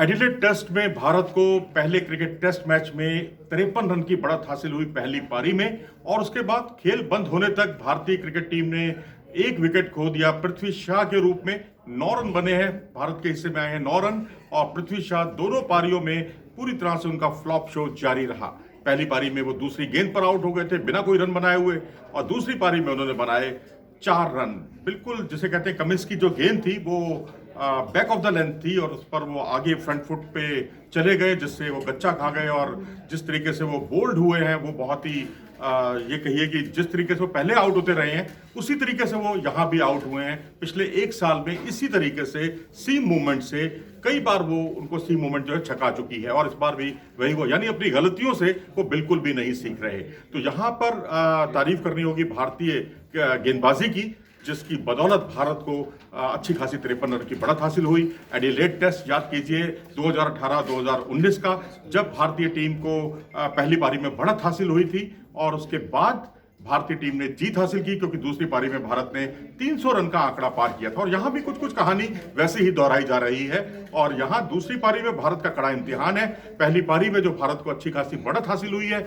Adelaide test में भारत को पहले क्रिकेट टेस्ट मैच में 53 रन की बढ़त हासिल हुई पहली पारी में और उसके बाद खेल बंद होने तक भारतीय क्रिकेट टीम ने एक विकेट खो दिया। पृथ्वी शॉ के रूप में 9 रन बने हैं, भारत के हिस्से में आए हैं 9 रन और पृथ्वी शॉ दोनों पारियों में पूरी तरह से उनका फ्लॉप शो जारी रहा। पहली पारी में वो दूसरी गेंद पर आउट हो गए थे बिना कोई रन बनाए हुए और दूसरी पारी में उन्होंने बनाए 4 रन। बिल्कुल जिसे कहते हैं कमिंस की जो गेंद थी वो बैक ऑफ द लेंथ थी और उस पर वो आगे फ्रंट फुट पे चले गए जिससे वो गच्चा खा गए और जिस तरीके से वो बोल्ड हुए हैं वो बहुत ही ये कहिए कि जिस तरीके से वो पहले आउट होते रहे हैं उसी तरीके से वो यहाँ भी आउट हुए हैं। पिछले एक साल में इसी तरीके से सीम मूवमेंट से कई बार वो उनको सीम मूवमेंट जो है छका चुकी है और इस बार भी वही वो यानी अपनी गलतियों से वो बिल्कुल भी नहीं सीख रहे। तो यहाँ पर तारीफ करनी होगी भारतीय गेंदबाजी की जिसकी बदौलत भारत को अच्छी खासी 53 रन की बढ़त हासिल हुई। एडिलेड टेस्ट याद कीजिए 2018-2019 का, जब भारतीय टीम को पहली पारी में बढ़त हासिल हुई थी और उसके बाद भारतीय टीम ने जीत हासिल की क्योंकि दूसरी पारी में भारत ने 300 रन का आंकड़ा पार किया था। और यहां भी कुछ कुछ कहानी वैसे ही दोहराई जा रही है और यहां दूसरी पारी में भारत का कड़ा इम्तिहान है। पहली पारी में जो भारत को अच्छी खासी बढ़त हासिल हुई है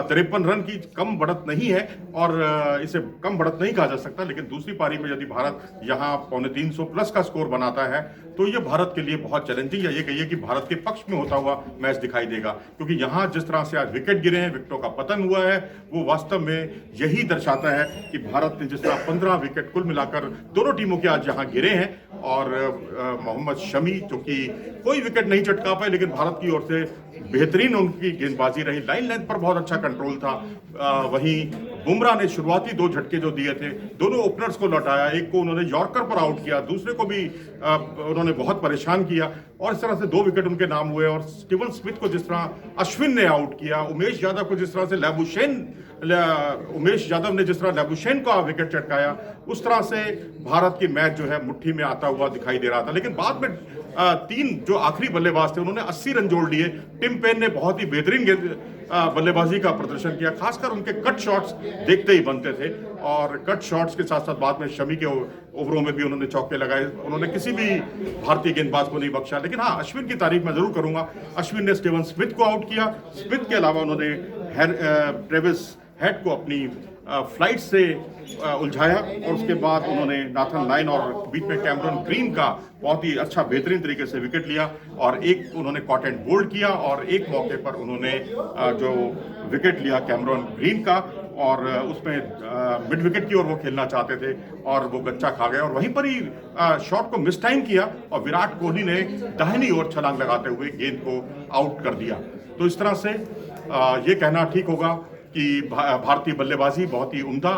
53 रन की, कम बढ़त नहीं है और इसे कम बढ़त नहीं कहा जा सकता, लेकिन दूसरी पारी में यदि भारत यहां 350 प्लस का स्कोर बनाता है तो ये भारत के लिए बहुत चैलेंजिंग या ये कहिए कि भारत के पक्ष में होता हुआ मैच दिखाई देगा। क्योंकि यहां जिस तरह से आज विकेट गिरे हैं, विकेटों का पतन हुआ है, वो वास्तव में यही दर्शाता है कि भारत ने जिस तरह 15 विकेट कुल मिलाकर दोनों टीमों के आज यहां गिरे हैं और मोहम्मद शमी जो कि कोई विकेट नहीं चटका पाए लेकिन भारत की ओर से बेहतरीन उनकी गेंदबाजी रही, लाइन लेंथ पर बहुत अच्छा कंट्रोल था। वहीं बुमराह ने शुरुआती 2 झटके जो दिए थे, दोनों ओपनर्स को लौटाया, एक को उन्होंने यॉर्कर पर आउट किया, दूसरे को भी उन्होंने बहुत परेशान किया और इस तरह से 2 विकेट उनके नाम हुए। और स्टीवन स्मिथ को जिस तरह अश्विन ने आउट किया, उमेश यादव को जिस तरह से उमेश यादव ने जिस तरह लैबुशेन को विकेट चटकाया, उस तरह से भारत की मैच जो है मुट्ठी में आता हुआ दिखाई दे रहा था। लेकिन बाद में 3 जो आखिरी बल्लेबाज थे उन्होंने 80 रन जोड़ लिए। टिम पेन ने बहुत ही बेहतरीन बल्लेबाजी का प्रदर्शन किया, खासकर उनके कट शॉट्स देखते ही बनते थे और कट शॉट्स के साथ साथ बाद में शमी के ओवरों में भी उन्होंने चौके लगाए। उन्होंने किसी भी भारतीय गेंदबाज को नहीं बख्शा। लेकिन हाँ, अश्विन की तारीफ मैं जरूर करूंगा। अश्विन ने स्टीवन स्मिथ को आउट किया। स्मिथ के अलावा उन्होंने ट्रेविस हेड को अपनी फ्लाइट से उलझाया और उसके बाद उन्होंने नाथन लाइन और बीच में कैमरन ग्रीन का बहुत ही अच्छा बेहतरीन तरीके से विकेट लिया और एक उन्होंने कॉट एंड बोल्ड किया और एक मौके पर उन्होंने जो विकेट लिया कैमरन ग्रीन का और उसमें मिड विकेट की ओर वो खेलना चाहते थे और वो गच्चा खा गए और वहीं पर ही शॉट को मिस टाइम किया और विराट कोहली ने दाहिनी ओर छलांग लगाते हुए गेंद को आउट कर दिया। तो इस तरह से ये कहना ठीक होगा कि भारतीय बल्लेबाजी बहुत ही उम्दा,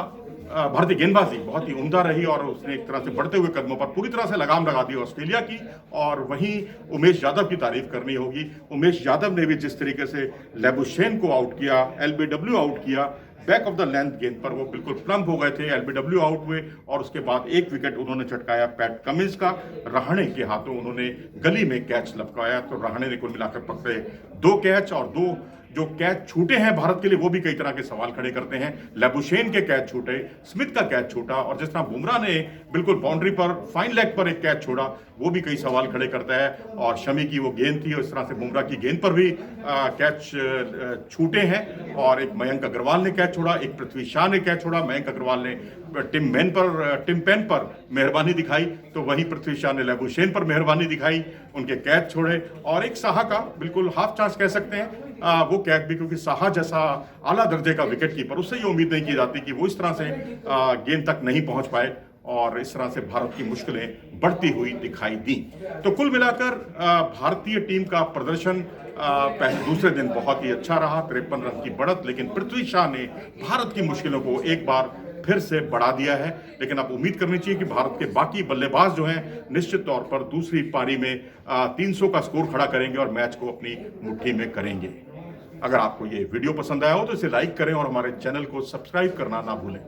भारतीय गेंदबाजी बहुत ही उम्दा रही और उसने एक तरह से बढ़ते हुए कदमों पर पूरी तरह से लगाम लगा दी ऑस्ट्रेलिया की। और वहीं उमेश यादव की तारीफ करनी होगी। उमेश यादव ने भी जिस तरीके से लैबुशेन को आउट किया, एलबीडब्ल्यू आउट किया, बैक ऑफ द लेंथ गेंद पर वो बिल्कुल प्लम्प हो गए थे, एलबीडब्ल्यू आउट हुए और उसके बाद एक विकेट उन्होंने चटकाया पैट कमिंस का। रहाणे के हाथों उन्होंने गली में कैच लपकाया तो रहाणे ने कुल मिलाकर पकड़े 2 कैच और 2 जो कैच छूटे हैं भारत के लिए वो भी कई तरह के सवाल खड़े करते हैं। लैबुशेन के कैच छूटे, स्मिथ का कैच छूटा और जिस तरह बुमराह ने बिल्कुल बाउंड्री पर फाइन लेग पर एक कैच छोड़ा वो भी कई सवाल खड़े करता है। और शमी की वो गेंद थी और इस तरह से बुमराह की गेंद पर भी कैच छूटे हैं और एक मयंक अग्रवाल ने कैच छोड़ा, एक पृथ्वी शॉ ने कैच छोड़ा। मयंक अग्रवाल ने टिम पेन पर मेहरबानी दिखाई तो वहीं पृथ्वी शॉ ने लैबुशेन पर मेहरबानी दिखाई, उनके कैच छोड़े। और एक साहा का बिल्कुल हाफ चांस कह सकते हैं वो कैच भी, क्योंकि साहा जैसा आला दर्जे का विकेट कीपर उससे ये उम्मीद नहीं की जाती कि वो इस तरह से गेंद तक नहीं पहुंच पाए और इस तरह से भारत की मुश्किलें बढ़ती हुई दिखाई दी। तो कुल मिलाकर भारतीय टीम का प्रदर्शन दूसरे दिन बहुत ही अच्छा रहा, 53 रन की बढ़त, लेकिन पृथ्वी शॉ ने भारत की मुश्किलों को एक बार फिर से बढ़ा दिया है। लेकिन अब उम्मीद करनी चाहिए कि भारत के बाकी बल्लेबाज जो हैं निश्चित तौर पर दूसरी पारी में 300 का स्कोर खड़ा करेंगे और मैच को अपनी मुट्ठी में करेंगे। अगर आपको ये वीडियो पसंद आया हो तो इसे लाइक करें और हमारे चैनल को सब्सक्राइब करना ना भूलें।